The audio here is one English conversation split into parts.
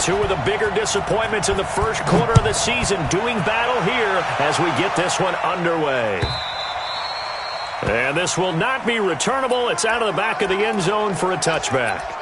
Two of the bigger disappointments in the first quarter of the season doing battle here as we get this one underway. And this will not be returnable. It's out of the back of the end zone for a touchback.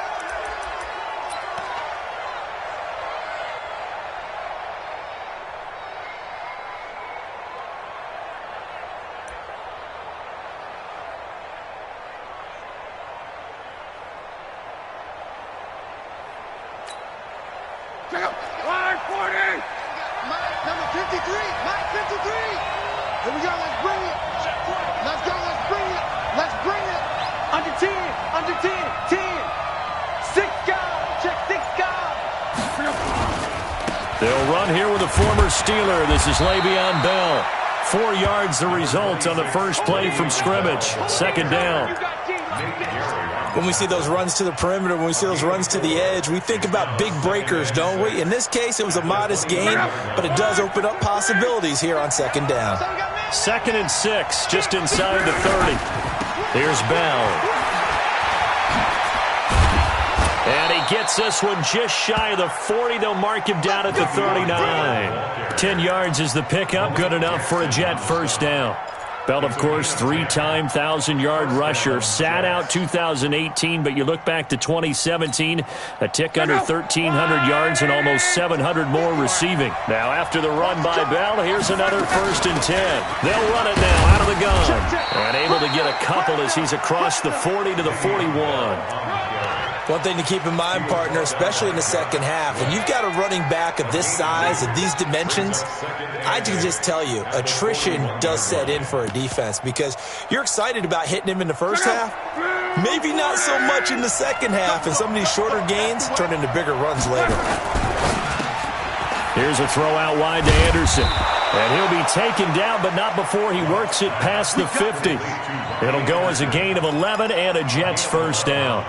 They'll run here with a former Steeler. This is Le'Veon Bell. 4 yards the result on the first play from scrimmage. Second down. When we see those runs to the perimeter, when we see those runs to the edge, we think about big breakers, don't we? In this case, it was a modest gain, but it does open up possibilities here on second down. 2nd and 6, just inside the 30. Here's Bell. And he gets this one just shy of the 40. They'll mark him down at the 39. 10 yards is the pickup. Good enough for a Jet first down. Bell, of course, 3-time 1,000-yard rusher. Sat out 2018, but you look back to 2017, a tick under 1,300 yards and almost 700 more receiving. Now, after the run by Bell, here's another 1st and 10. They'll run it now out of the gun. And able to get a couple as he's across the 40 to the 41. One thing to keep in mind, partner, especially in the second half, when you've got a running back of this size, of these dimensions, I can just tell you, attrition does set in for a defense because you're excited about hitting him in the first half, maybe not so much in the second half, and some of these shorter gains turn into bigger runs later. Here's a throw out wide to Anderson. And he'll be taken down, but not before he works it past the 50. It'll go as a gain of 11 and a Jets first down.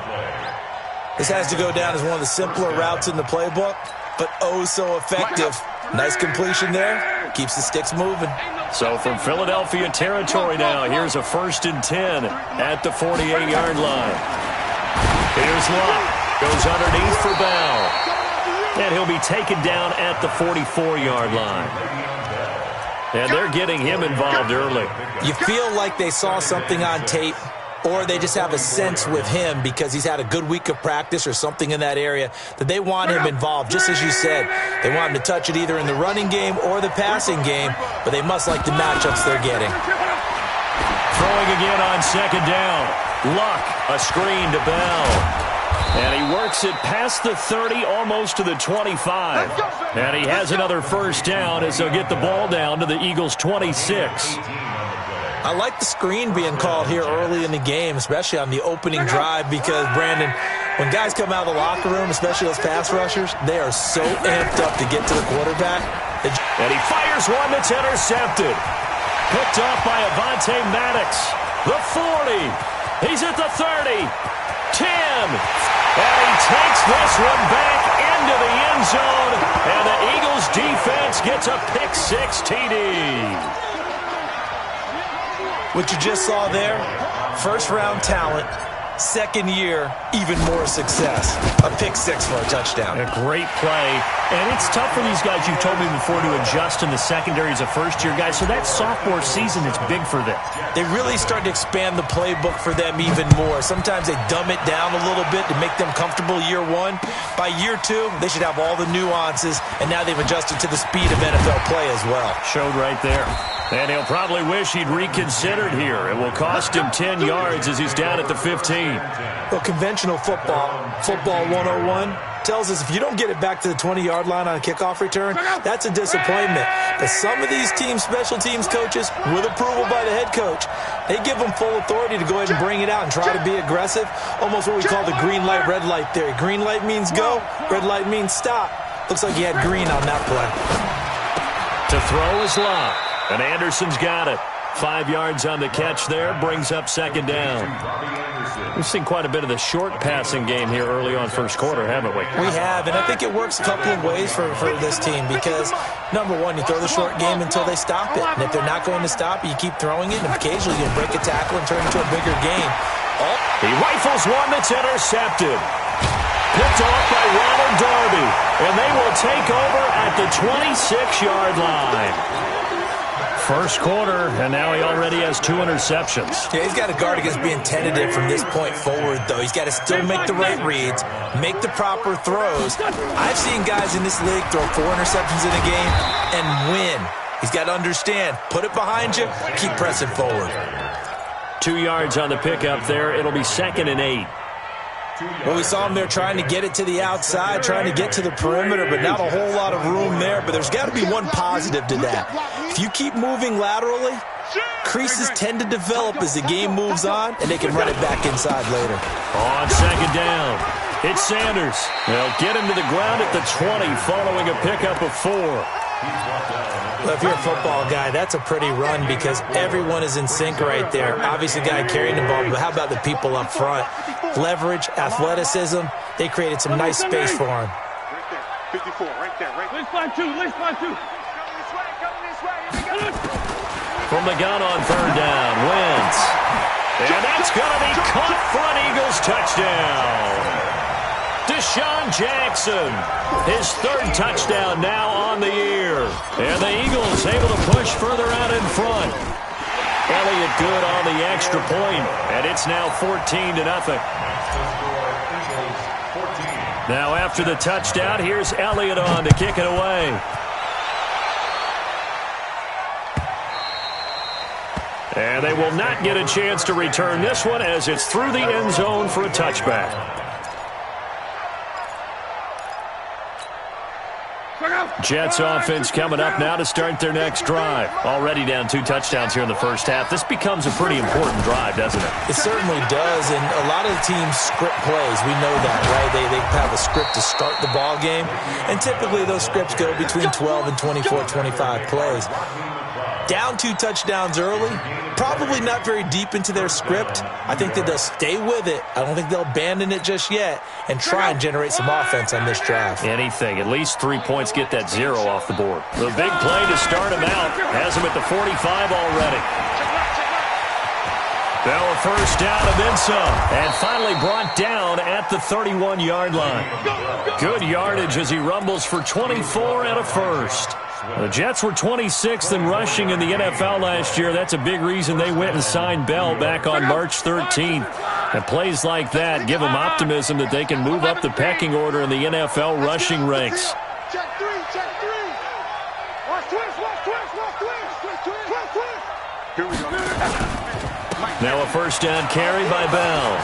This has to go down as one of the simpler routes in the playbook, but oh so effective. Nice completion there. Keeps the sticks moving. So from Philadelphia territory now, here's a 1st and 10 at the 48-yard line. Here's Locke. Goes underneath for Bell. And he'll be taken down at the 44-yard line. And they're getting him involved early. You feel like they saw something on tape, or they just have a sense with him because he's had a good week of practice or something in that area that they want him involved. Just as you said, they want him to touch it either in the running game or the passing game, but they must like the matchups they're getting. Throwing again on second down. Luck, a screen to Bell. And he works it past the 30, almost to the 25. And he has another first down as they'll get the ball down to the Eagles' 26. I like the screen being called here early in the game, especially on the opening drive, because, Brandon, when guys come out of the locker room, especially those pass rushers, they are so amped up to get to the quarterback. And he fires one that's intercepted. Picked off by Avonte Maddox. The 40. He's at the 30. 10. And he takes this one back into the end zone. And the Eagles defense gets a pick-6 TD. What you just saw there, first-round talent, second year, even more success. A pick-6 for a touchdown. A great play. And it's tough for these guys, you've told me before, to adjust in the secondary as a first-year guy. So that sophomore season is big for them. They really start to expand the playbook for them even more. Sometimes they dumb it down a little bit to make them comfortable year one. By year two, they should have all the nuances, and now they've adjusted to the speed of NFL play as well. Showed right there. And he'll probably wish he'd reconsidered here. It will cost him 10 yards as he's down at the 15. Well, conventional football 101, tells us if you don't get it back to the 20-yard line on a kickoff return, that's a disappointment. But some of these special teams coaches, with approval by the head coach, they give them full authority to go ahead and bring it out and try to be aggressive. Almost what we call the green light, red light theory. Green light means go, red light means stop. Looks like he had green on that play. To throw is Locke. And Anderson's got it. 5 yards on the catch there. Brings up second down. We've seen quite a bit of the short passing game here early on first quarter, haven't we? We have, and I think it works a couple of ways for this team because, number one, you throw the short game until they stop it. And if they're not going to stop it, you keep throwing it, and occasionally you'll break a tackle and turn it into a bigger game. He rifles one that's intercepted. picked off by Ronald Darby, and they will take over at the 26-yard line. First quarter, and now he already has 2 interceptions. Yeah, he's got to guard against being tentative from this point forward, though. He's got to still make the right reads, make the proper throws. I've seen guys in this league throw 4 interceptions in a game and win. He's got to understand, put it behind you, keep pressing forward. 2 yards on the pickup there. It'll be 2nd and 8. Well, we saw him there trying to get it to the outside, trying to get to the perimeter, but not a whole lot of room there. But there's got to be one positive to that. If you keep moving laterally, creases tend to develop as the game moves on, and they can run it back inside later. On 2nd down, it's Sanders. They'll get him to the ground at the 20 following a pickup of 4. Well, if you're a football guy, that's a pretty run because everyone is in sync right there. Obviously, the guy carrying the ball, but how about the people up front? Leverage, athleticism, they created some nice space for him. 54, right there. Let's fly two. From the gun on 3rd down, Wentz. And that's going to be caught for an Eagles touchdown. Deshaun Jackson, his 3rd touchdown now on the year. And the Eagles able to push further out in front. Elliott good on the extra point, and it's now 14-0. Now after the touchdown, here's Elliott on to kick it away. And they will not get a chance to return this one as it's through the end zone for a touchback. Jets offense coming up now to start their next drive. Already down 2 touchdowns here in the first half. This becomes a pretty important drive, doesn't it? It certainly does, and a lot of the teams script plays. We know that, right? They have a script to start the ball game, and typically those scripts go between 12 and 24, 25 plays. Down 2 touchdowns early, probably not very deep into their script. I think that they'll stay with it. I don't think they'll abandon it just yet and try and generate some offense on this drive. Anything. At least 3 points, get that 0 off the board. The big play to start him out has him at the 45 already. Now a first down and then some. And finally brought down at the 31-yard line. Good yardage as he rumbles for 24 and a first. The Jets were 26th in rushing in the NFL last year. That's a big reason they went and signed Bell back on March 13th. And plays like that give them optimism that they can move up the pecking order in the NFL rushing ranks. Check 3. Watch twist. Here we go. Now a first down carry by Bell.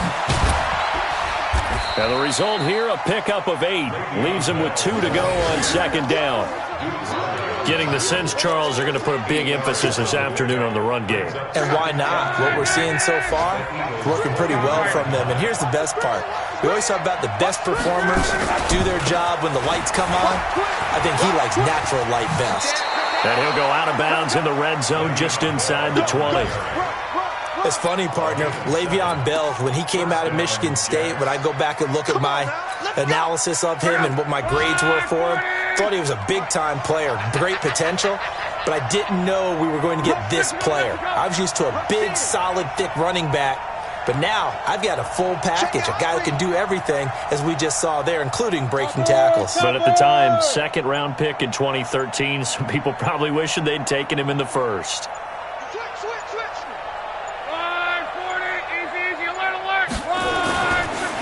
Now the result here, a pickup of 8. Leaves him with 2 to go on 2nd down. Getting the sense, Charles, are going to put a big emphasis this afternoon on the run game. And why not? What we're seeing so far, working pretty well from them. And here's the best part. We always talk about the best performers do their job when the lights come on. I think he likes natural light best. And he'll go out of bounds in the red zone just inside the 20. It's funny, partner. Le'Veon Bell, when he came out of Michigan State, when I go back and look at my analysis of him and what my grades were for him, thought he was a big-time player, great potential, but I didn't know we were going to get this player. I was used to a big, solid, thick running back, but now I've got a full package, a guy who can do everything, as we just saw there, including breaking tackles. But at the time, 2nd-round pick in 2013, some people probably wishing they'd taken him in the 1st.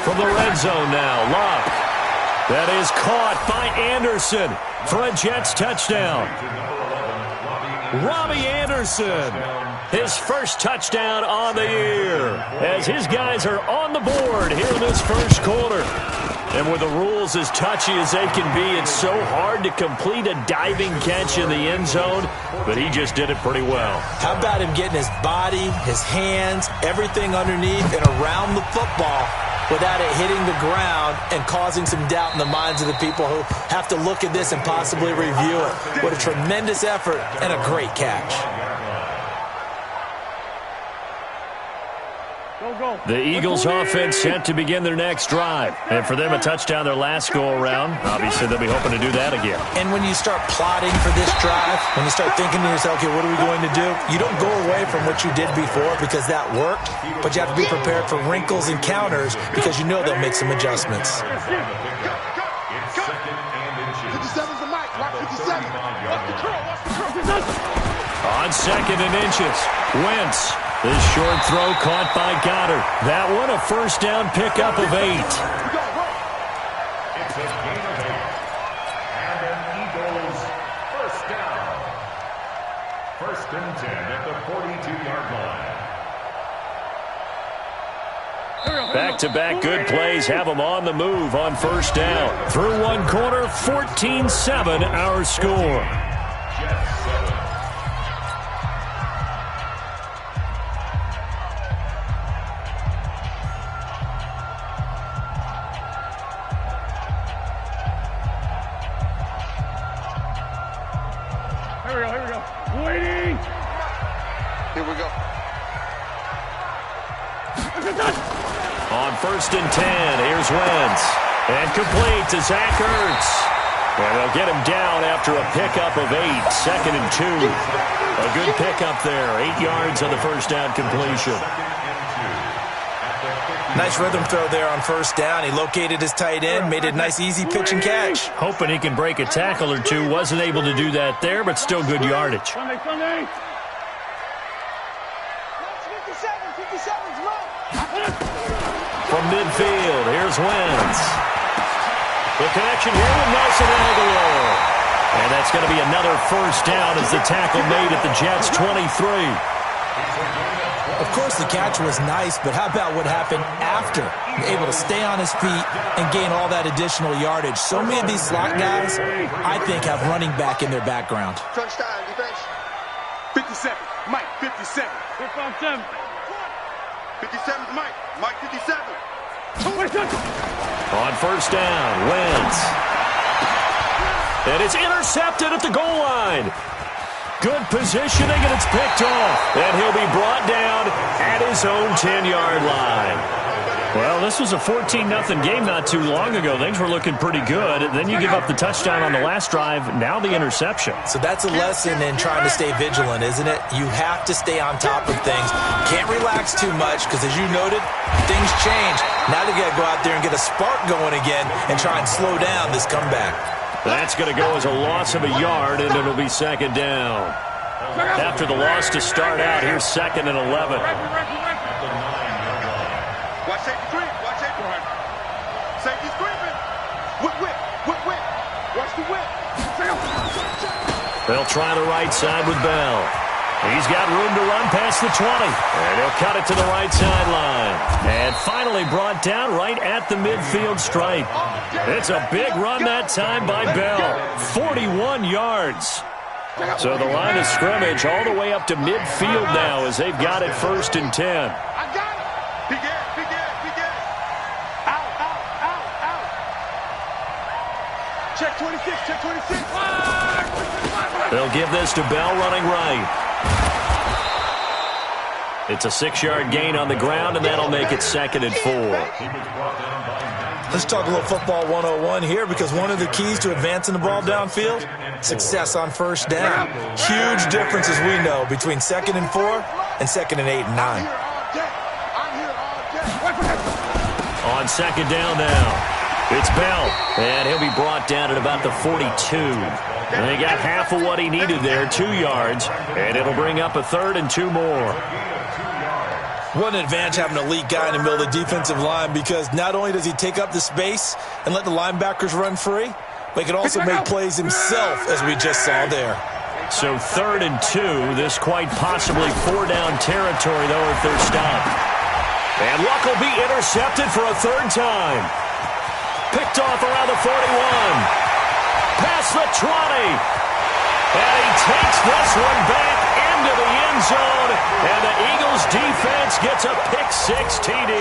From the red zone now, Locke. That is caught by Anderson for a Jets touchdown. Robbie Anderson, his first touchdown on the year, as his guys are on the board here in this first quarter. And with the rules as touchy as they can be, it's so hard to complete a diving catch in the end zone, but he just did it pretty well. How about him getting his body, his hands, everything underneath and around the football without it hitting the ground and causing some doubt in the minds of the people who have to look at this and possibly review it. What a tremendous effort and a great catch. The Eagles offense set to begin their next drive. And for them, a touchdown their last go-around. Obviously, they'll be hoping to do that again. And when you start plotting for this drive, when you start thinking to yourself, okay, what are we going to do? You don't go away from what you did before because that worked, but you have to be prepared for wrinkles and counters because you know they'll make some adjustments. 57's the mic. Watch 57. Watch the curl. On 2nd and inches, Wentz. This short throw caught by Goddard. That one a first down pickup of 8. It's a gain of 8. And an Eagles first down. 1st and 10 at the 42-yard line. Back-to-back good plays have them on the move on first down. Through one quarter, 14-7 our score. Jets 7. On 1st and 10, here's Wentz. And complete to Zach Ertz. And they'll get him down after a pickup of 8. 2nd and 2. A good pickup there. 8 yards on the first down completion. Nice rhythm throw there on first down. He located his tight end, made it a nice, easy pitch and catch. Hoping he can break a tackle or two. Wasn't able to do that there, but still good yardage. From midfield, here's Wentz. The connection here with Nelson Aguilar. And that's going to be another first down as the tackle made at the Jets' 23. Of course, the catch was nice, but how about what happened after? Able to stay on his feet and gain all that additional yardage. So many of these slot guys, I think, have running back in their background. Crunch time, defense. 57. Mike, 57. 57. 57's Mike. Mike, 57. On first down, Wentz. And it's intercepted at the goal line. Good positioning, and it's picked off. And he'll be brought down at his own 10-yard line. Well, this was a 14-0 game not too long ago. Things were looking pretty good. Then you give up the touchdown on the last drive, now the interception. So that's a lesson in trying to stay vigilant, isn't it? You have to stay on top of things. Can't relax too much because, as you noted, things change. Now they got to go out there and get a spark going again and try and slow down this comeback. That's going to go as a loss of a yard, and it'll be 2nd down. After the loss to start out, here's 2nd and 11. Watch safety creep. Watch safety. Safety's creeping. Whip. Watch the whip. They'll try the right side with Bell. He's got room to run past the 20. And he'll cut it to the right sideline. And finally brought down right at the midfield stripe. It's a big run that time by Bell. 41 yards. So the line of scrimmage all the way up to midfield now as they've got it 1st and 10. I got it. Big air. Out. Check 26. They'll give this to Bell running right. It's a 6-yard gain on the ground, and that'll make it 2nd and 4. Let's talk a little football 101 here, because one of the keys to advancing the ball downfield, success on first down. Huge difference, as we know, between 2nd and 4 and 2nd and 8 and 9. On 2nd down now, it's Bell, and he'll be brought down at about the 42. And they got half of what he needed there, 2 yards, and it'll bring up a 3rd and 2 more. What an advantage having an elite guy in the middle of the defensive line, because not only does he take up the space and let the linebackers run free, but he can also make plays himself, as we just saw there. So 3rd and 2, this quite possibly 4-down territory, though, if they're stopped. And Luck will be intercepted for a 3rd time. Picked off around the 41. Past the 20. And he takes this one back into the end zone. And the Eagles defense gets a pick-6 TD.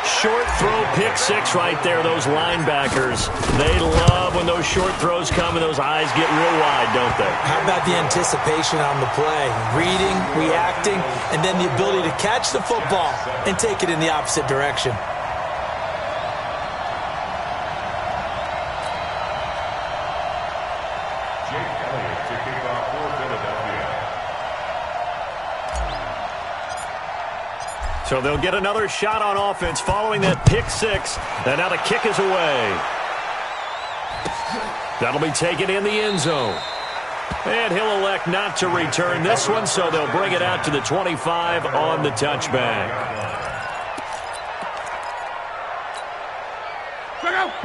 Short throw, pick six right there, those linebackers. They love when those short throws come and those eyes get real wide, don't they? How about the anticipation on the play? Reading, reacting, and then the ability to catch the football and take it in the opposite direction. So they'll get another shot on offense following that pick six. And now the kick is away. That'll be taken in the end zone. And he'll elect not to return this one, so they'll bring it out to the 25 on the touchback.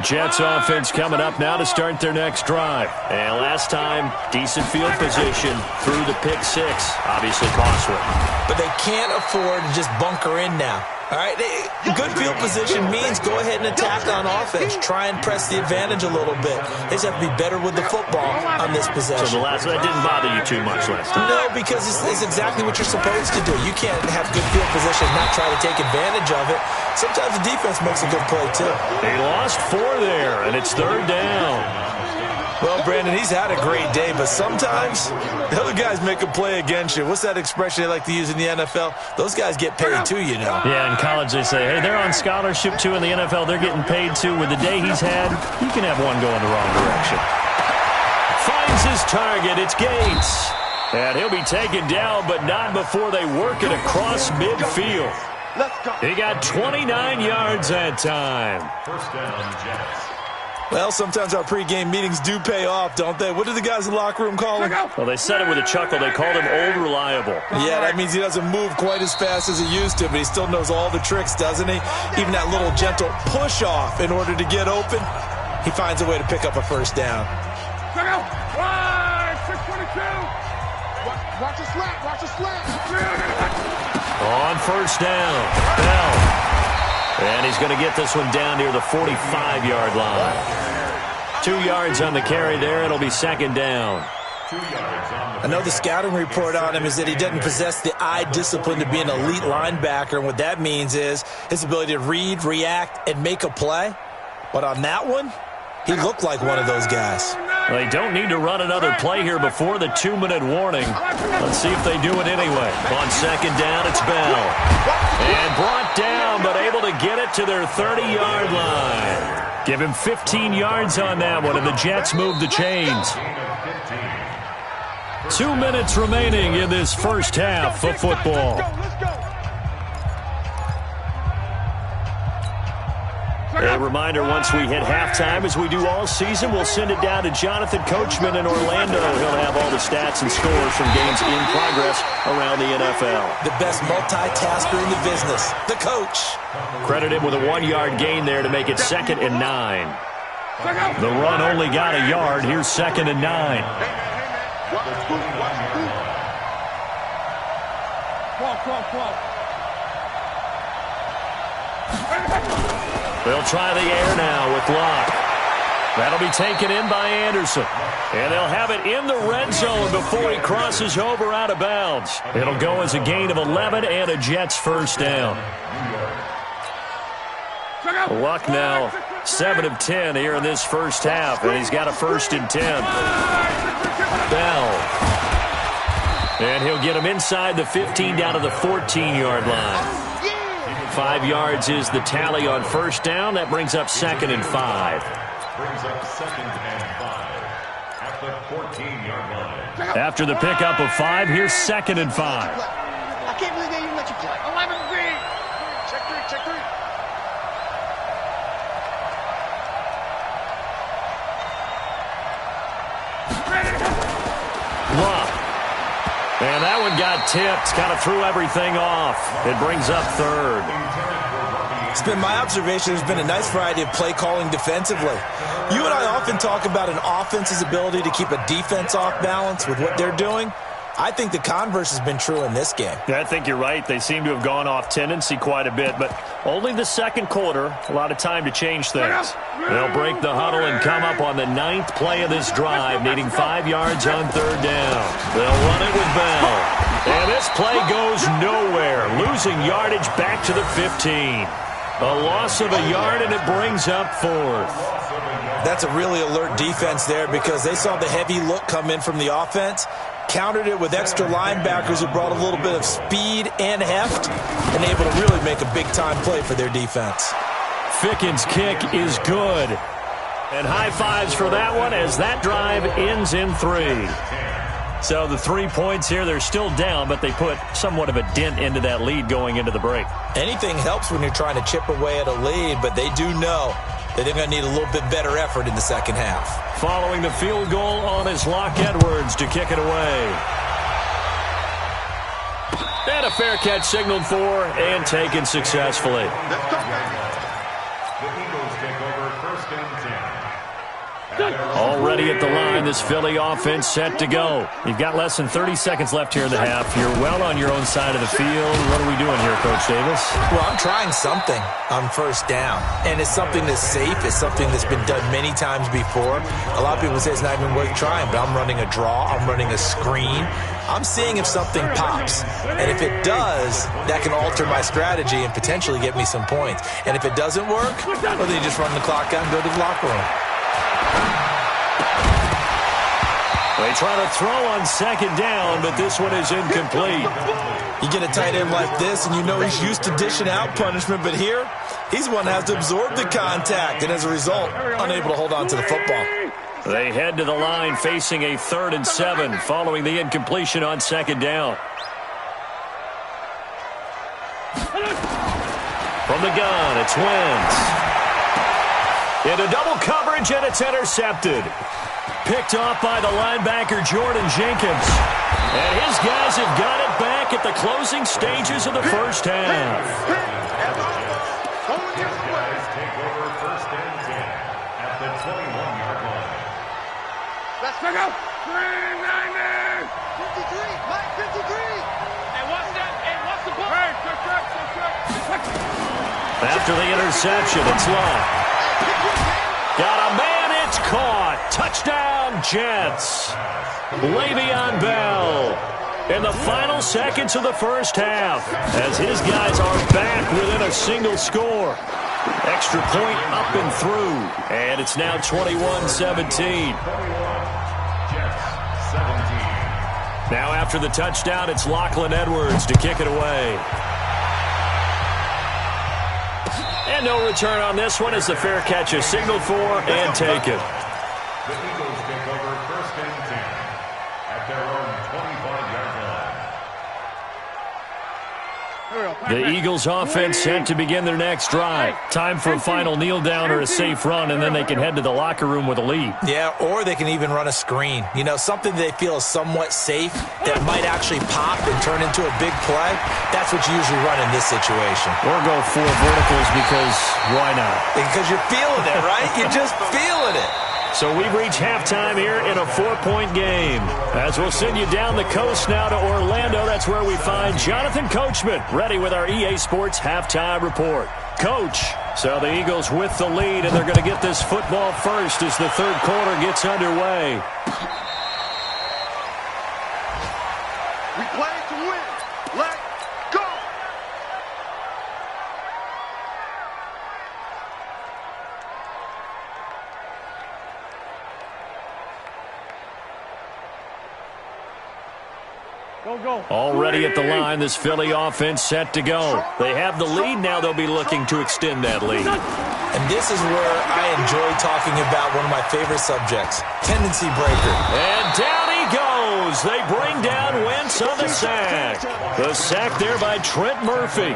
Jets offense coming up now to start their next drive. And last time, decent field position through the pick six. Obviously costly. But they can't afford to just bunker in now. All right, good field position means go ahead and attack on offense. Try and press the advantage a little bit. They just have to be better with the football on this possession. So that didn't bother you too much last time? No, because it's exactly what you're supposed to do. You can't have good field position and not try to take advantage of it. Sometimes the defense makes a good play, too. They lost 4 there, and it's 3rd down. Well, Brandon, he's had a great day, but sometimes the other guys make a play against you. What's that expression they like to use in the NFL? Those guys get paid too, you know. Yeah, in college they say, hey, they're on scholarship too. In the NFL, they're getting paid too. With the day he's had, you can have one going the wrong direction. Finds his target. It's Gates. And he'll be taken down, but not before they work it across midfield. He got 29 yards that time. First down, Jets. Well, sometimes our pregame meetings do pay off, don't they? What do the guys in the locker room call him? Well, they said it with a chuckle. They called him Old Reliable. Yeah, that means he doesn't move quite as fast as he used to, but he still knows all the tricks, doesn't he? Even that little gentle push-off in order to get open, he finds a way to pick up a first down. Watch the slant, watch the slant. On first down, Bell. And he's going to get this one down near the 45-yard line. 2 yards on the carry there. It'll be 2nd down. I know the scouting report on him is that he doesn't possess the eye discipline to be an elite linebacker. And what that means is his ability to read, react, and make a play. But on that one, he looked like one of those guys. They don't need to run another play here before the 2-minute warning. Let's see if they do it anyway. On 2nd down, it's Bell. And brought down, but able to get it to their 30-yard line. Give him 15 yards on that one, and the Jets move the chains. 2 minutes remaining in this first half of football. A reminder, once we hit halftime, as we do all season, we'll send it down to Jonathan Coachman in Orlando. He'll have all the stats and scores from games in progress around the NFL. The best multitasker in the business, the coach. Credit him with a 1-yard gain there to make it 2nd and 9. The run only got a yard. Here's 2nd and 9. They'll try the air now with Locke. That'll be taken in by Anderson. And they'll have it in the red zone before he crosses over out of bounds. It'll go as a gain of 11 and a Jets first down. Luck now 7 of 10 here in this first half, and he's got a 1st and 10. Bell. And he'll get him inside the 15 down to the 14-yard line. 5 yards is the tally on first down. That brings up 2nd and 5. Brings up 2nd and 5 at the 14-yard line. After the pickup of 5, here's 2nd and 5. I can't believe they even let you play. 11 green. Check 3, check 3. Luck. And that one got tipped, kind of threw everything off. It brings up 3rd. It's been my observation there's been a nice variety of play calling defensively. You and I often talk about an offense's ability to keep a defense off balance with what they're doing. I think the converse has been true in this game. Yeah, I think you're right. They seem to have gone off tendency quite a bit, but only the 2nd quarter, a lot of time to change things. They'll break the huddle and come up on the 9th play of this drive, needing 5 yards on 3rd down. They'll run it with Bell. And this play goes nowhere, losing yardage back to the 15. A loss of a yard, and it brings up fourth. That's a really alert defense there because they saw the heavy look come in from the offense, countered it with extra linebackers who brought a little bit of speed and heft, and able to really make a big-time play for their defense. Ficken's kick is good. And high fives for that one as that drive ends in 3. So the 3 points here, they're still down, but they put somewhat of a dent into that lead going into the break. Anything helps when you're trying to chip away at a lead, but they do know that they're going to need a little bit better effort in the second half. Following the field goal on is Locke Edwards to kick it away. And a fair catch signaled for and taken successfully. The Eagles take over first and 10. Already at the line, this Philly offense set to go. You've got less than 30 seconds left here in the half. You're well on your own side of the field. What are we doing here, Coach Davis? Well, I'm trying something on first down, and it's something that's safe. It's something that's been done many times before. A lot of people say it's not even worth trying, but I'm running a draw. I'm running a screen. I'm seeing if something pops, and if it does, that can alter my strategy and potentially get me some points. And if it doesn't work, well, then you just run the clock out and go to the locker room. They try to throw on second down, but this one is incomplete. You get a tight end like this, and you know he's used to dishing out punishment, but here, he's the one that has to absorb the contact, and as a result, unable to hold on to the football. They head to the line facing a 3rd and 7 following the incompletion on second down. From the gun, it's Wentz. Into double coverage, and it's intercepted. Picked off by the linebacker Jordan Jenkins. And his guys have got it back at the closing stages of the first half. His guys take over first and 10 at the 21-yard line. Let's go. 390. 53. Mike, 53. And what's that? And what's the ball? Hey, After the interception, it's Locke. Got a man, it's caught. Touchdown, Jets. Le'Veon Bell in the final seconds of the first half as his guys are back within a single score. Extra point up and through, and it's now 21-17. Now after the touchdown, it's Lachlan Edwards to kick it away. And no return on this one as the fair catch is signaled for and taken. The Eagles take over first and 10 at their own 25-yard line. The Eagles offense set to begin their next drive. Time for a final kneel down or a safe run, and then they can head to the locker room with a lead. Yeah, or they can even run a screen. You know, something they feel is somewhat safe that might actually pop and turn into a big play. That's what you usually run in this situation. Or go 4 verticals because why not? Because you're feeling it, right? You're just feeling it. So we've reached halftime here in a 4-point game. As we'll send you down the coast now to Orlando, that's where we find Jonathan Coachman, ready with our EA Sports Halftime Report. Coach, so the Eagles with the lead, and they're going to get this football first as the third quarter gets underway. We play to win. Let's go. Already at the line, this Philly offense set to go. They have the lead. Now they'll be looking to extend that lead. And this is where I enjoy talking about one of my favorite subjects, tendency breaker. And down he goes. They bring down Wentz on the sack. The sack there by Trent Murphy.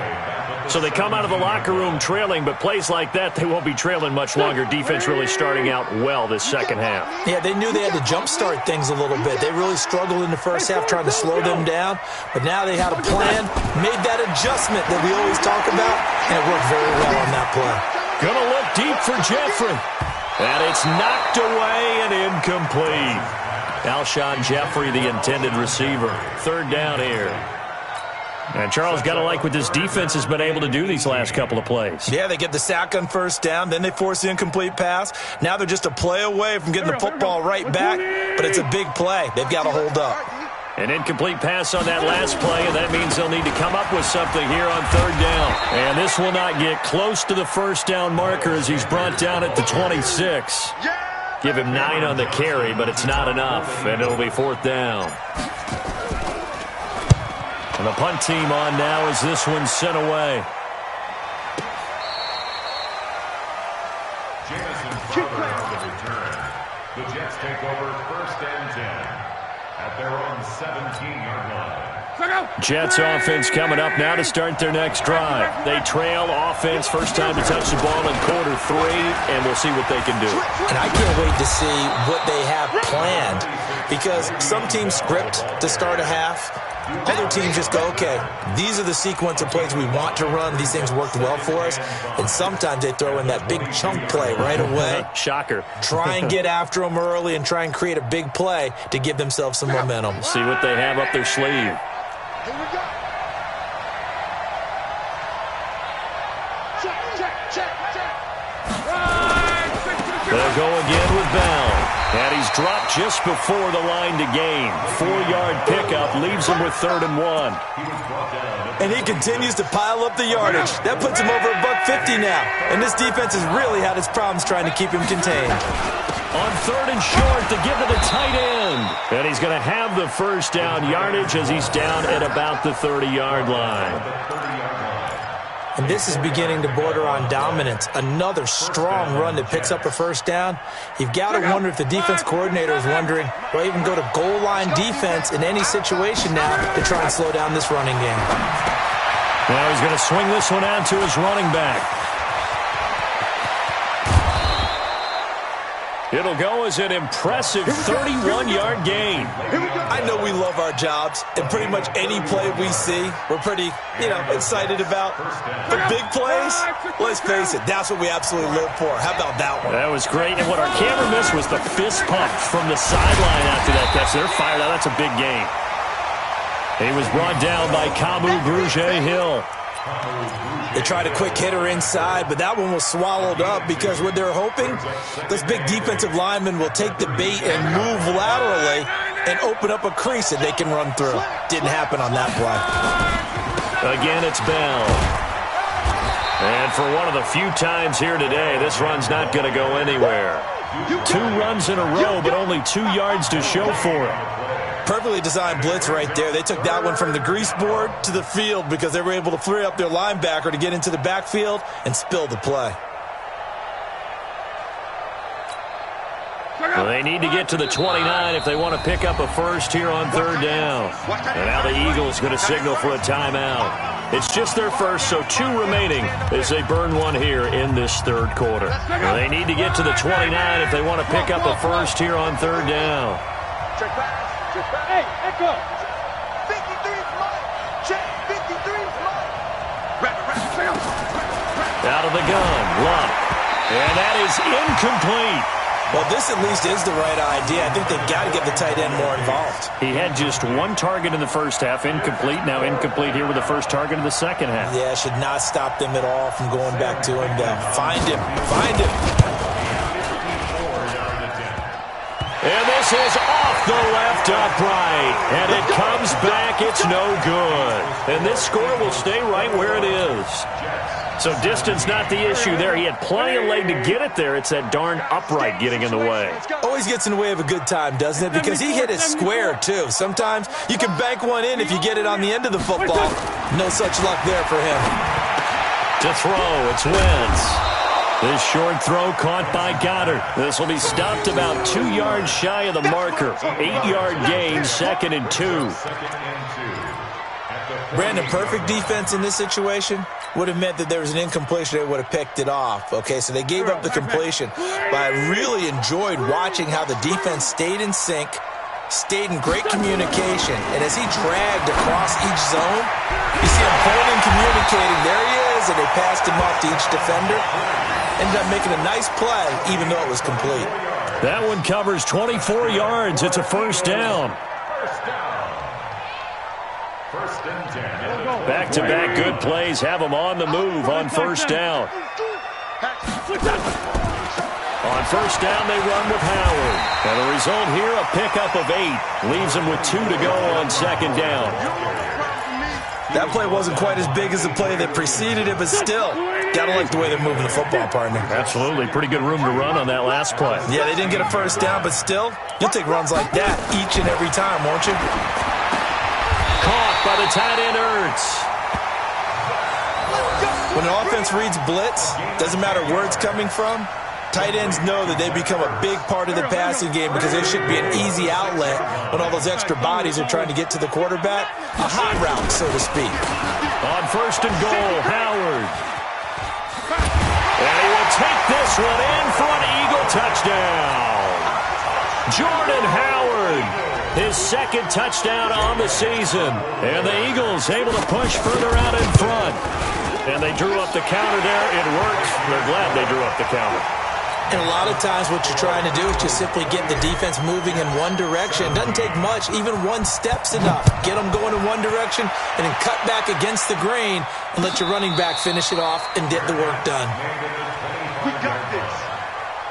So they come out of the locker room trailing, but plays like that, they won't be trailing much longer. Defense really starting out well this second half. Yeah, they knew they had to jumpstart things a little bit. They really struggled in the first half trying to slow them down, but now they had a plan, made that adjustment that we always talk about, and it worked very well on that play. Gonna look deep for Jeffrey. And it's knocked away and incomplete. Alshon Jeffrey, the intended receiver. Third down here. And Charles, got to like what this defense has been able to do these last couple of plays. Yeah, they get the sack on first down, then they force the incomplete pass. Now they're just a play away from getting the football right back, but it's a big play. They've got to hold up. An incomplete pass on that last play, and that means they'll need to come up with something here on third down. And this will not get close to the first down marker as he's brought down at the 26. Give him 9 on the carry, but it's not enough, and it'll be fourth down. And the punt team on now as this one's sent away. The Jets take over first and 10 at their own 17-yard line. Jets offense coming up now to start their next drive. They trail offense, first time to touch the ball in quarter 3, and we'll see what they can do. And I can't wait to see what they have planned, because some teams script to start a half. Other teams just go, okay, these are the sequence of plays we want to run. These things worked well for us. And sometimes they throw in that big chunk play right away. Shocker. Try and get after them early and try and create a big play to give themselves some momentum. See what they have up their sleeve. Here we go. They'll go again with Bell. And he's dropped just before the line to gain. 4-yard pickup leaves him with 3rd and 1. And he continues to pile up the yardage. That puts him over $150 now. And this defense has really had its problems trying to keep him contained. On 3rd and short to give to the tight end. And he's going to have the first down yardage as he's down at about the 30-yard line. And this is beginning to border on dominance. Another strong run that picks up a first down. You've got to wonder if the defense coordinator is wondering, do I even go to goal line defense in any situation now to try and slow down this running game? Now he's going to swing this one out to his running back. It'll go as an impressive 31-yard gain. I know we love our jobs, and pretty much any play we see, we're pretty, excited about. But big plays, let's face it, that's what we absolutely live for. How about that one? That was great, and what our camera missed was the fist pump from the sideline after that catch. They're fired out. That's a big gain. He was brought down by Kamu Grugier-Hill. They tried a quick hitter inside, but that one was swallowed up because what they're hoping, this big defensive lineman will take the bait and move laterally and open up a crease that they can run through. Didn't happen on that play. Again, it's Bell. And for one of the few times here today, this run's not going to go anywhere. 2 runs in a row, but only 2 yards to show for it. Perfectly designed blitz right there. They took that one from the grease board to the field because they were able to free up their linebacker to get into the backfield and spill the play. Well, they need to get to the 29 if they want to pick up a first here on 3rd down. And now the Eagles going to signal for a timeout. It's just their first, so 2 remaining as they burn one here in this 3rd quarter. Well, they need to get to the 29 if they want to pick up a first here on 3rd down. Hey, echo. 53's mine. Check. 53's mine. Out of the gun, Luck. And that is incomplete. Well, this at least is the right idea. I think they've got to get the tight end more involved. He had just 1 target in the first half, incomplete. Now incomplete here with the first target in the second half. Yeah, should not stop them at all from going back to him. Find him. Find him. And this is off the left upright. And it comes back. It's no good. And this score will stay right where it is. So distance not the issue there. He had plenty of leg to get it there. It's that darn upright getting in the way. Always gets in the way of a good time, doesn't it? Because he hit it square, too. Sometimes you can bank one in if you get it on the end of the football. No such luck there for him. To throw, it's Wentz. This short throw caught by Goddard. This will be stopped about 2 yards shy of the marker. 8-yard gain, 2nd and 2. Brandon, perfect defense in this situation would have meant that there was an incompletion. They would have picked it off. Okay, so they gave up the completion. But I really enjoyed watching how the defense stayed in sync, stayed in great communication. And as he dragged across each zone, you see him holding, communicating. There he is, and they passed him off to each defender. Ended up making a nice play, even though it was complete. That one covers 24 yards. It's a first down. Back-to-back good plays have them on the move on first down. On first down, they run with Howard. And the result here, a pickup of 8. Leaves them with 2 to go on second down. That play wasn't quite as big as the play that preceded it, but still, gotta like the way they're moving the football, partner. Absolutely. Pretty good room to run on that last play. Yeah, they didn't get a first down, but still, you'll take runs like that each and every time, won't you? Caught by the tight end, Ertz. When an offense reads blitz, doesn't matter where it's coming from, tight ends know that they become a big part of the passing game because there should be an easy outlet when all those extra bodies are trying to get to the quarterback. A hot route, so to speak. On first and goal, Howard. And he will take this one in for an Eagle touchdown. Jordan Howard, his second touchdown on the season. And the Eagles able to push further out in front. And they drew up the counter there. It worked. They're glad they drew up the counter. And a lot of times what you're trying to do is just simply get the defense moving in one direction. It doesn't take much. Even one step's enough. Get them going in one direction and then cut back against the grain and let your running back finish it off and get the work done. We got this.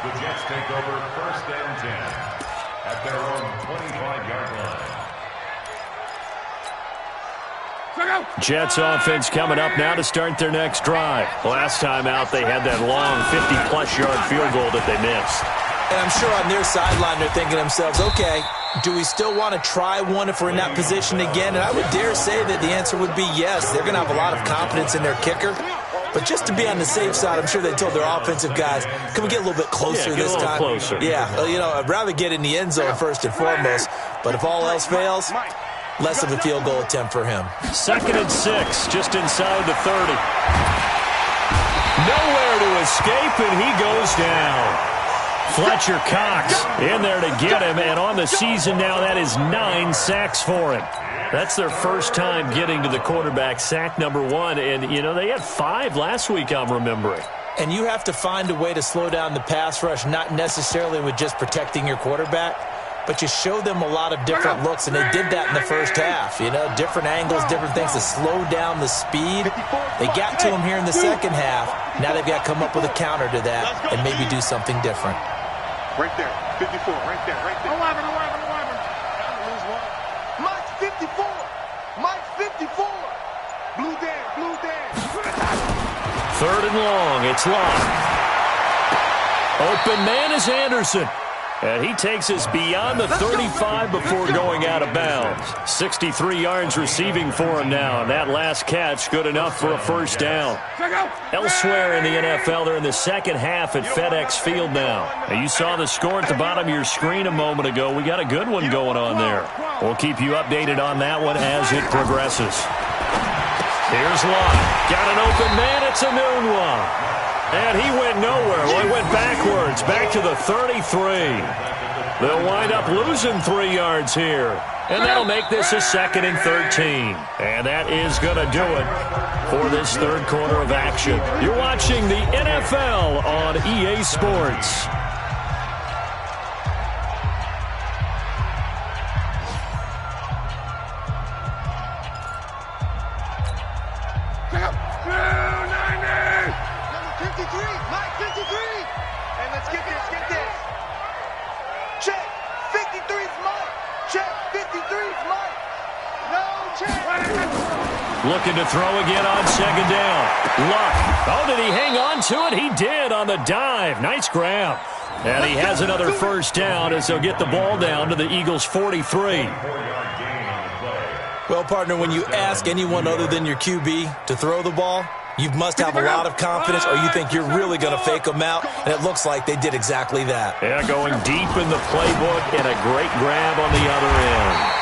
The Jets take over first and 10 at their own 25-yard line. Jets offense coming up now to start their next drive. Last time out, they had that long 50-plus yard field goal that they missed. And I'm sure on their sideline they're thinking to themselves, okay, do we still want to try one if we're in that position again? And I would dare say that the answer would be yes. They're going to have a lot of confidence in their kicker. But just to be on the safe side, I'm sure they told their offensive guys, can we get a little bit closer this time? Closer. Yeah, I'd rather get in the end zone first and foremost. But if all else fails, less of a field goal attempt for him. 2nd and 6, just inside the 30. Nowhere to escape, and he goes down. Fletcher Cox in there to get him, and on the season now, that is 9 sacks for him. That's their first time getting to the quarterback, sack number 1, and, they had 5 last week, I'm remembering. And you have to find a way to slow down the pass rush, not necessarily with just protecting your quarterback, but you show them a lot of different looks, and they did that in the first half. Different angles, different things to slow down the speed. They got to him here in the second half. Now they've got to come up with a counter to that and maybe do something different. Right there, 54, right there, right there. 11. Mike's 54. Mike's 54. Blue Dan. 3rd and long, it's locked. Open man is Anderson. And he takes us beyond the 35 before going out of bounds. 63 yards receiving for him now. And that last catch good enough for a first down. Elsewhere in the NFL, they're in the second half at FedEx Field now. And you saw the score at the bottom of your screen a moment ago. We got a good one going on there. We'll keep you updated on that one as it progresses. Here's Locke. Got an open man. It's a noon one. And he went nowhere. Well, he went backwards, back to the 33. They'll wind up losing 3 yards here. And that'll make this a 2nd and 13. And that is going to do it for this third quarter of action. You're watching the NFL on EA Sports. Looking to throw again on second down. Luck. Oh, did he hang on to it? He did on the dive. Nice grab. And he has another first down as they'll get the ball down to the Eagles' 43. Well, partner, when you ask anyone other than your QB to throw the ball, you must have a lot of confidence or you think you're really going to fake them out, and it looks like they did exactly that. Yeah, going deep in the playbook and a great grab on the other end.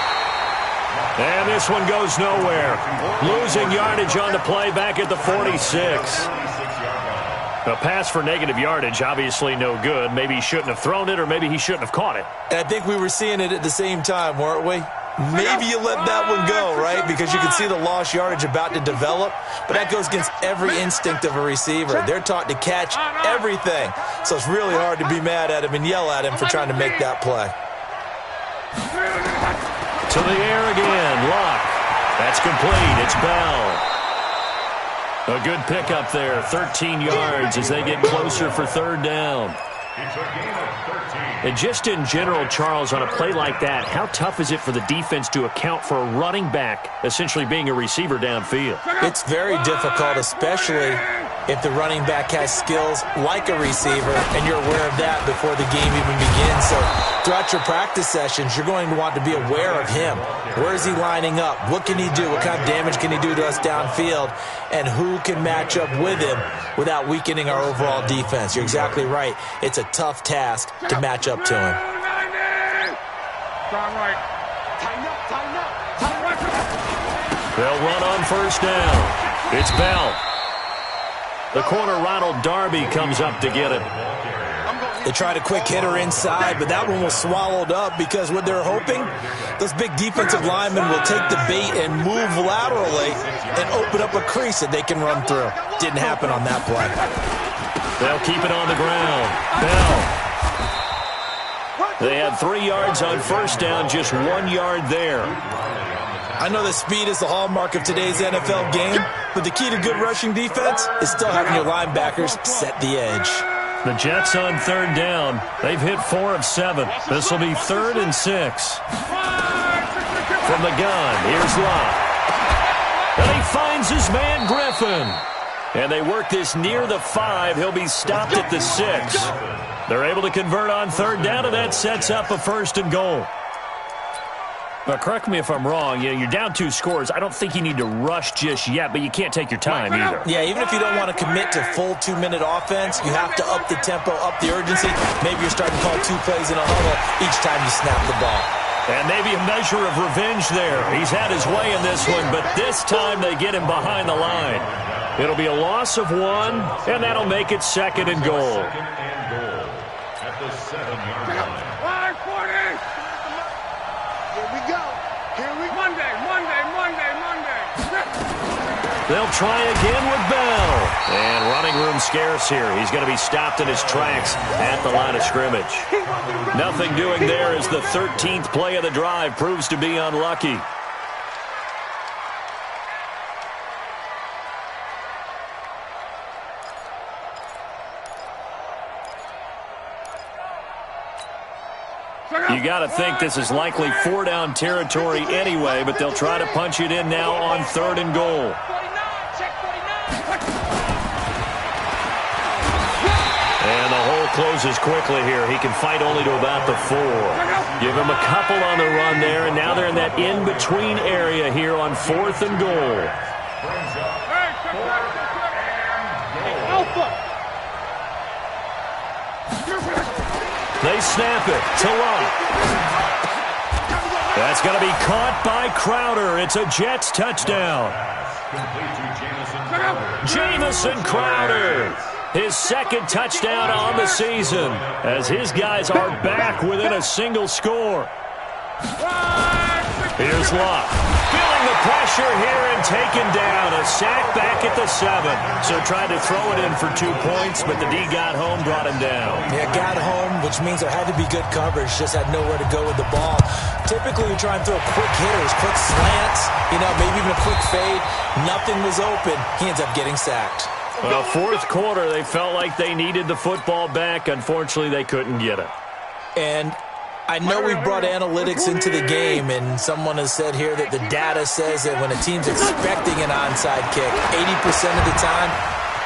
And this one goes nowhere. Losing yardage on the play back at the 46. A pass for negative yardage, obviously no good. Maybe he shouldn't have thrown it, or maybe he shouldn't have caught it. And I think we were seeing it at the same time, weren't we? Maybe you let that one go, right? Because you can see the lost yardage about to develop. But that goes against every instinct of a receiver. They're taught to catch everything. So it's really hard to be mad at him and yell at him for trying to make that play. To the air again. Locke. That's complete. It's Bell. A good pickup there. 13 yards as they get closer for third down. It's a gain of 13. And just in general, Charles, on a play like that, how tough is it for the defense to account for a running back essentially being a receiver downfield? It's very difficult, especially if the running back has skills like a receiver, and you're aware of that before the game even begins. So throughout your practice sessions, you're going to want to be aware of him. Where is he lining up? What can he do? What kind of damage can he do to us downfield? And who can match up with him without weakening our overall defense? You're exactly right. It's a tough task to match up to him. They'll run on first down. It's Bell. The corner, Ronald Darby, comes up to get it. They tried a quick hitter inside, but that one was swallowed up because what they're hoping, those big defensive linemen will take the bait and move laterally and open up a crease that they can run through. Didn't happen on that play. They'll keep it on the ground. Bell. They had 3 yards on first down, just 1 yard there. I know that speed is the hallmark of today's NFL game, but the key to good rushing defense is still having your linebackers set the edge. The Jets on third down. They've hit 4 of 7. This will be 3rd and 6. From the gun, here's Locke. And he finds his man Griffin. And they work this near the 5. He'll be stopped at the 6. They're able to convert on third down, and that sets up a 1st and goal. Now, correct me if I'm wrong. You're down 2 scores. I don't think you need to rush just yet, but you can't take your time either. Yeah, even if you don't want to commit to full 2-minute offense, you have to up the tempo, up the urgency. Maybe you're starting to call 2 plays in a huddle each time you snap the ball. And maybe a measure of revenge there. He's had his way in this one, but this time they get him behind the line. It'll be a loss of 1, and that'll make it 2nd and goal. At the 7-yard line. They'll try again with Bell. And running room scarce here. He's going to be stopped in his tracks at the line of scrimmage. Nothing doing there as the 13th play of the drive proves to be unlucky. You got to think this is likely 4-down territory anyway, but they'll try to punch it in now on 3rd and goal. And the hole closes quickly here. He can fight only to about the 4. Give him a couple on the run there, and now they're in that in-between area here on 4th and goal. They snap it to Locke. That's going to be caught by Crowder. It's a Jets touchdown. Jamison Crowder. His 2nd touchdown on the season as his guys are back within a single score. Here's Locke. Feeling the pressure here and taken down. A sack back at the 7. So tried to throw it in for 2 points, but the D got home, brought him down. Yeah, got home, which means there had to be good coverage. Just had nowhere to go with the ball. Typically, you try and throw quick hitters, quick slants, maybe even a quick fade. Nothing was open. He ends up getting sacked. Well, 4th quarter, they felt like they needed the football back. Unfortunately, they couldn't get it. And I know we've brought analytics into the game, and someone has said here that the data says that when a team's expecting an onside kick, 80% of the time,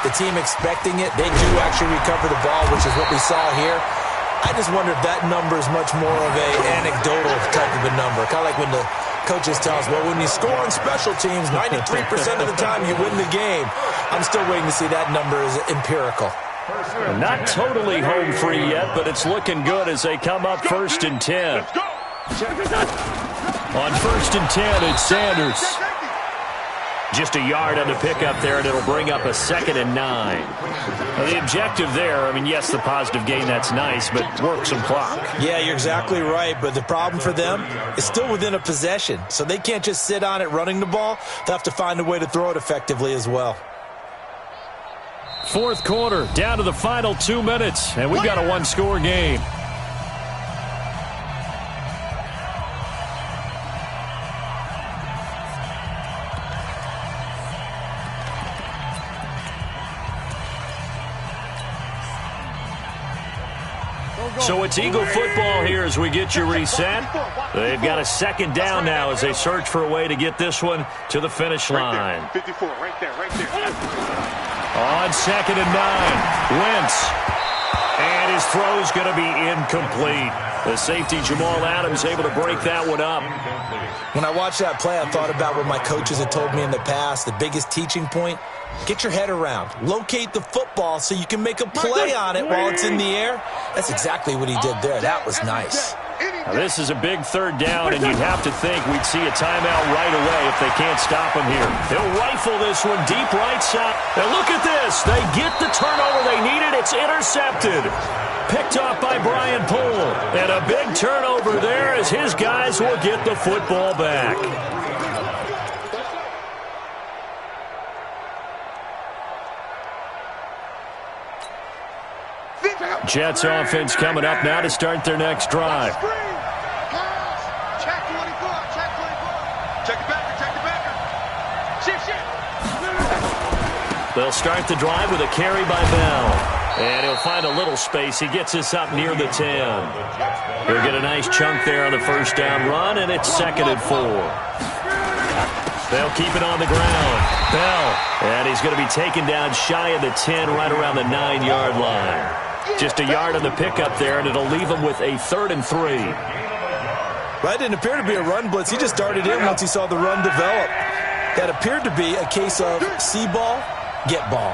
the team expecting it, they do actually recover the ball, which is what we saw here. I just wonder if that number is much more of an anecdotal type of a number. Kind of like when the coaches tell us, well, when you score on special teams, 93% of the time you win the game. I'm still waiting to see that number is empirical. Not totally home free yet, but it's looking good as they come up 1st and 10. On 1st and 10, it's Sanders. Just a yard on the pickup there, and it'll bring up a 2nd and 9. Now, the objective there, yes, the positive gain, that's nice, but work some clock. Yeah, you're exactly right, but the problem for them is still within a possession, so they can't just sit on it running the ball. They'll have to find a way to throw it effectively as well. 4th quarter, down to the final 2 minutes, and we've got a 1-score game. So it's Eagle football here as we get you reset. They've got a second down now as they search for a way to get this one to the finish line. 54, right there. On 2nd and 9, Wentz. And his throw's going to be incomplete. The safety, Jamal Adams, able to break that one up. When I watched that play, I thought about what my coaches had told me in the past. The biggest teaching point, get your head around. Locate the football so you can make a play on it while it's in the air. That's exactly what he did there. That was nice. Now, this is a big third down, and you'd have to think we'd see a timeout right away if they can't stop him here. He'll rifle this one deep right side. And look at this. They get the turnover they needed. It's intercepted. Picked off by Brian Poole. And a big turnover there as his guys will get the football back. Jets offense coming up now to start their next drive. Check 24. Check the backer. Shift. They'll start the drive with a carry by Bell. And he'll find a little space. He gets us up near the 10. He'll get a nice chunk there on the first down run, and it's 2nd and 4. They'll keep it on the ground. Bell. And he's going to be taken down shy of the 10, right around the 9-yard line. Just a yard on the pickup there, and it'll leave him with a 3rd and 3. That didn't appear to be a run blitz. He just darted in once he saw the run develop. That appeared to be a case of see ball, get ball.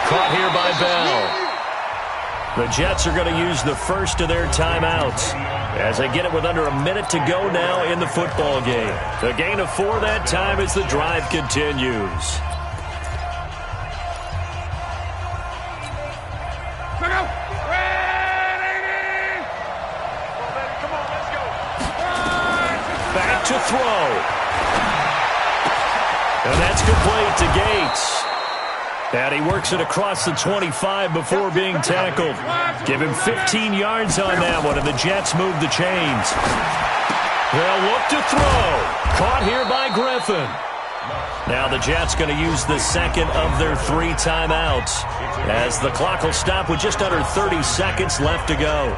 Caught here by Bell. The Jets are going to use the first of their timeouts as they get it with under a minute to go now in the football game. A gain of 4 that time as the drive continues. Back to throw. And that's complete to Gates. And he works it across the 25 before being tackled. Give him 15 yards on that one, and the Jets move the chains. They'll look to throw. Caught here by Griffin. Now the Jets going to use the second of their 3 timeouts as the clock will stop with just under 30 seconds left to go.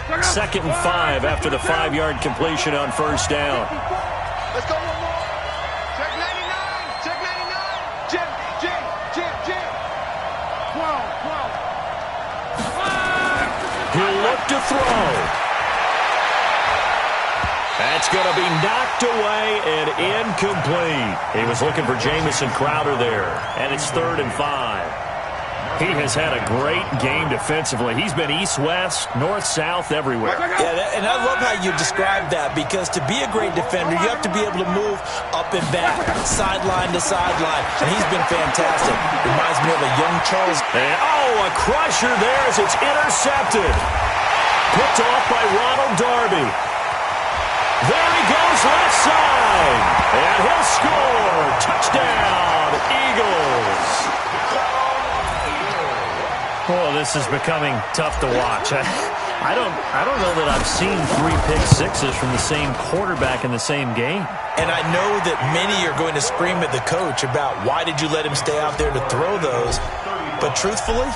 2nd and 5 after the 5-yard completion on first down. Let's go one more. Check 99. Check 99. Jim. 12. He'll look to throw. That's going to be knocked away and incomplete. He was looking for Jamison Crowder there, and it's 3rd and 5. He has had a great game defensively. He's been east-west, north-south, everywhere. Yeah, and I love how you describe that, because to be a great defender, you have to be able to move up and back, sideline to sideline, and he's been fantastic. Reminds me of a young Charles. And, a crusher there as it's intercepted. Picked off by Ronald Darby. There he goes left side, and he'll score. Touchdown, Eagles. Oh, this is becoming tough to watch. I don't know that I've seen 3 pick sixes from the same quarterback in the same game. And I know that many are going to scream at the coach about why did you let him stay out there to throw those. But truthfully,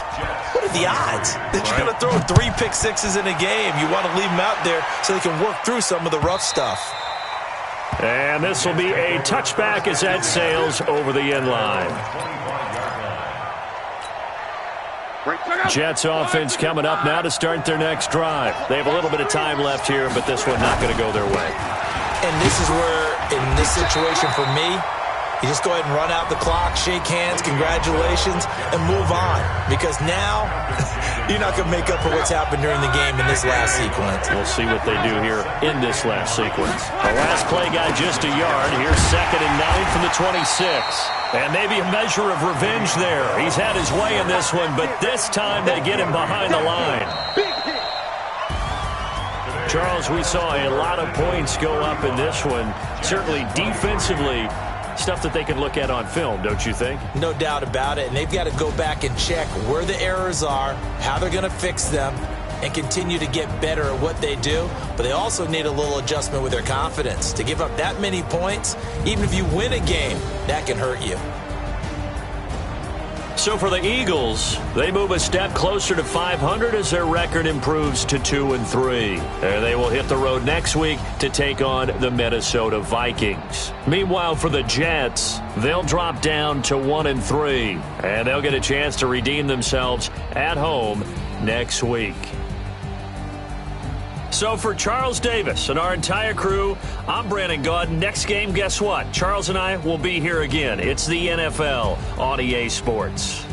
what are the odds that you're going to throw 3 pick sixes in a game? You want to leave them out there so they can work through some of the rough stuff. And this will be a touchback as that sails over the end line. Jets offense coming up now to start their next drive. They have a little bit of time left here, but this one not going to go their way. And this is where, in this situation for me, you just go ahead and run out the clock, shake hands, congratulations, and move on. Because now, you're not going to make up for what's happened during the game in this last sequence. We'll see what they do here in this last sequence. The last play got just a yard. Here's 2nd and 9 from the 26. And maybe a measure of revenge there. He's had his way in this one, but this time they get him behind the line. Charles, we saw a lot of points go up in this one. Certainly defensively, stuff that they can look at on film, don't you think? No doubt about it. And they've got to go back and check where the errors are, how they're going to fix them, and continue to get better at what they do, but they also need a little adjustment with their confidence. To give up that many points, even if you win a game, that can hurt you. So for the Eagles, they move a step closer to 500 as their record improves to 2-3. And they will hit the road next week to take on the Minnesota Vikings. Meanwhile, for the Jets, they'll drop down to 1-3, and they'll get a chance to redeem themselves at home next week. So for Charles Davis and our entire crew, I'm Brandon Gaud. Next game, guess what? Charles and I will be here again. It's the NFL on EA Sports.